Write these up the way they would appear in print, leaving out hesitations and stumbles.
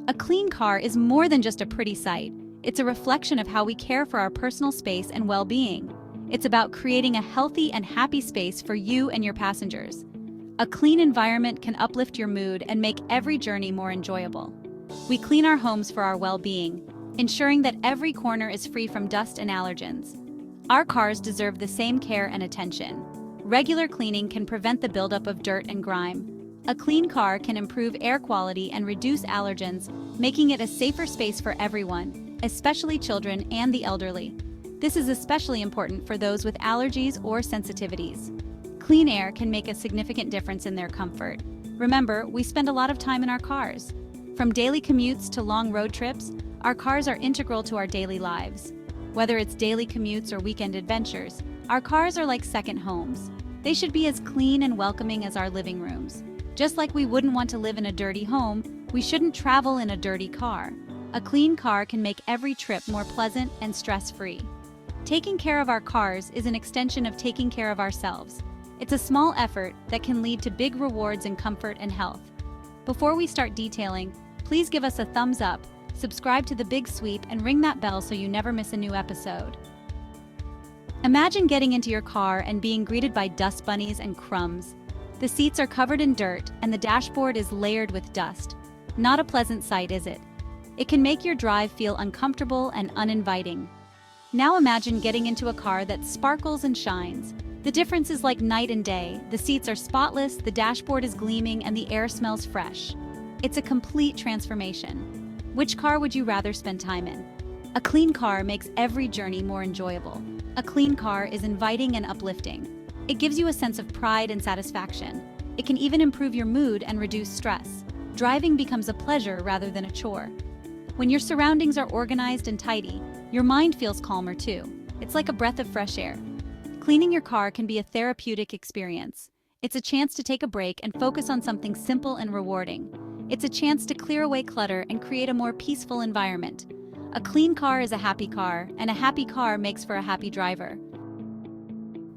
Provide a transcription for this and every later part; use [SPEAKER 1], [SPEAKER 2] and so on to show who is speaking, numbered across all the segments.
[SPEAKER 1] A clean car is more than just a pretty sight. It's a reflection of how we care for our personal space and well-being. It's about creating a healthy and happy space for you and your passengers. A clean environment can uplift your mood and make every journey more enjoyable. We clean our homes for our well-being, ensuring that every corner is free from dust and allergens. Our cars deserve the same care and attention. Regular cleaning can prevent the buildup of dirt and grime. A clean car can improve air quality and reduce allergens, making it a safer space for everyone, especially children and the elderly. This is especially important for those with allergies or sensitivities. Clean air can make a significant difference in their comfort. Remember, we spend a lot of time in our cars. From daily commutes to long road trips, our cars are integral to our daily lives. Whether it's daily commutes or weekend adventures, our cars are like second homes. They should be as clean and welcoming as our living rooms. Just like we wouldn't want to live in a dirty home, we shouldn't travel in a dirty car. A clean car can make every trip more pleasant and stress-free. Taking care of our cars is an extension of taking care of ourselves. It's a small effort that can lead to big rewards in comfort and health. Before we start detailing, please give us a thumbs up, subscribe to The Big Sweep, and ring that bell so you never miss a new episode. Imagine getting into your car and being greeted by dust bunnies and crumbs. The seats are covered in dirt and the dashboard is layered with dust. Not a pleasant sight, is it? It can make your drive feel uncomfortable and uninviting. Now imagine getting into a car that sparkles and shines. The difference is like night and day. The seats are spotless, the dashboard is gleaming, and the air smells fresh. It's a complete transformation. Which car would you rather spend time in? A clean car makes every journey more enjoyable. A clean car is inviting and uplifting. It gives you a sense of pride and satisfaction. It can even improve your mood and reduce stress. Driving becomes a pleasure rather than a chore. When your surroundings are organized and tidy, your mind feels calmer too. It's like a breath of fresh air. Cleaning your car can be a therapeutic experience. It's a chance to take a break and focus on something simple and rewarding. It's a chance to clear away clutter and create a more peaceful environment. A clean car is a happy car, and a happy car makes for a happy driver.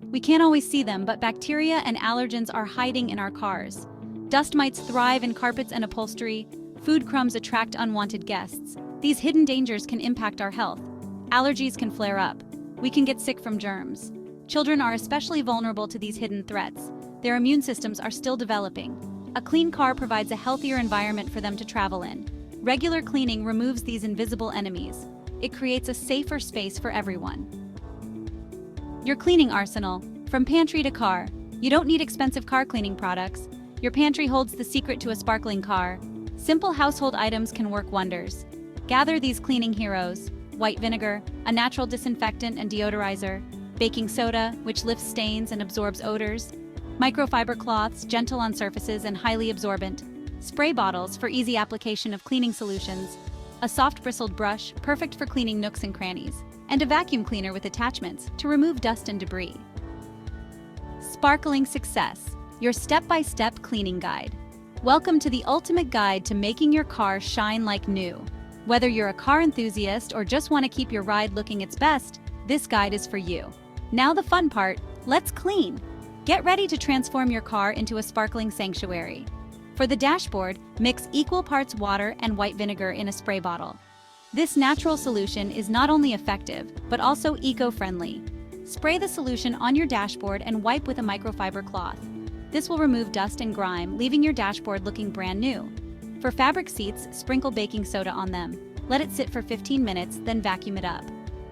[SPEAKER 1] We can't always see them, but bacteria and allergens are hiding in our cars. Dust mites thrive in carpets and upholstery. Food crumbs attract unwanted guests. These hidden dangers can impact our health. Allergies can flare up. We can get sick from germs. Children are especially vulnerable to these hidden threats. Their immune systems are still developing. A clean car provides a healthier environment for them to travel in. Regular cleaning removes these invisible enemies. It creates a safer space for everyone. Your cleaning arsenal, from pantry to car. You don't need expensive car cleaning products. Your pantry holds the secret to a sparkling car. Simple household items can work wonders. Gather these cleaning heroes: white vinegar, a natural disinfectant and deodorizer; baking soda, which lifts stains and absorbs odors; microfiber cloths, gentle on surfaces and highly absorbent; spray bottles for easy application of cleaning solutions; a soft bristled brush, perfect for cleaning nooks and crannies; and a vacuum cleaner with attachments to remove dust and debris. Sparkling Success, your step-by-step cleaning guide. Welcome to the ultimate guide to making your car shine like new. Whether you're a car enthusiast or just want to keep your ride looking its best, this guide is for you. Now the fun part, let's clean. Get ready to transform your car into a sparkling sanctuary. For the dashboard, mix equal parts water and white vinegar in a spray bottle. This natural solution is not only effective, but also eco-friendly. Spray the solution on your dashboard and wipe with a microfiber cloth. This will remove dust and grime, leaving your dashboard looking brand new. For fabric seats, sprinkle baking soda on them. Let it sit for 15 minutes, then vacuum it up.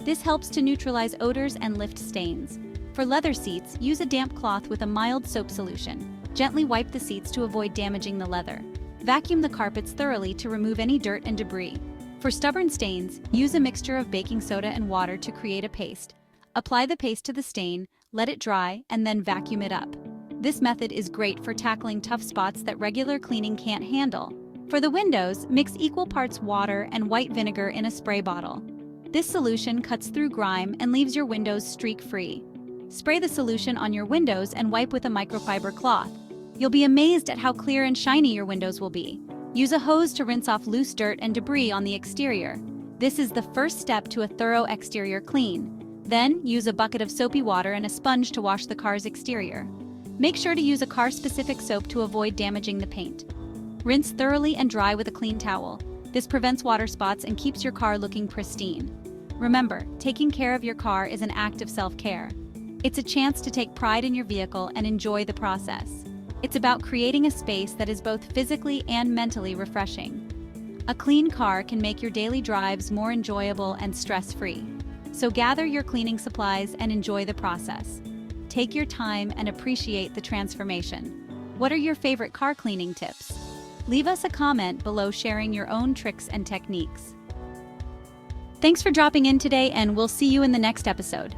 [SPEAKER 1] This helps to neutralize odors and lift stains. For leather seats, use a damp cloth with a mild soap solution. Gently wipe the seats to avoid damaging the leather. Vacuum the carpets thoroughly to remove any dirt and debris. For stubborn stains, use a mixture of baking soda and water to create a paste. Apply the paste to the stain, let it dry, and then vacuum it up. This method is great for tackling tough spots that regular cleaning can't handle. For the windows, mix equal parts water and white vinegar in a spray bottle. This solution cuts through grime and leaves your windows streak-free. Spray the solution on your windows and wipe with a microfiber cloth. You'll be amazed at how clear and shiny your windows will be. Use a hose to rinse off loose dirt and debris on the exterior. This is the first step to a thorough exterior clean. Then, use a bucket of soapy water and a sponge to wash the car's exterior. Make sure to use a car-specific soap to avoid damaging the paint. Rinse thoroughly and dry with a clean towel. This prevents water spots and keeps your car looking pristine. Remember, taking care of your car is an act of self-care. It's a chance to take pride in your vehicle and enjoy the process. It's about creating a space that is both physically and mentally refreshing. A clean car can make your daily drives more enjoyable and stress-free. So gather your cleaning supplies and enjoy the process. Take your time and appreciate the transformation. What are your favorite car cleaning tips? Leave us a comment below sharing your own tricks and techniques. Thanks for dropping in today, and we'll see you in the next episode.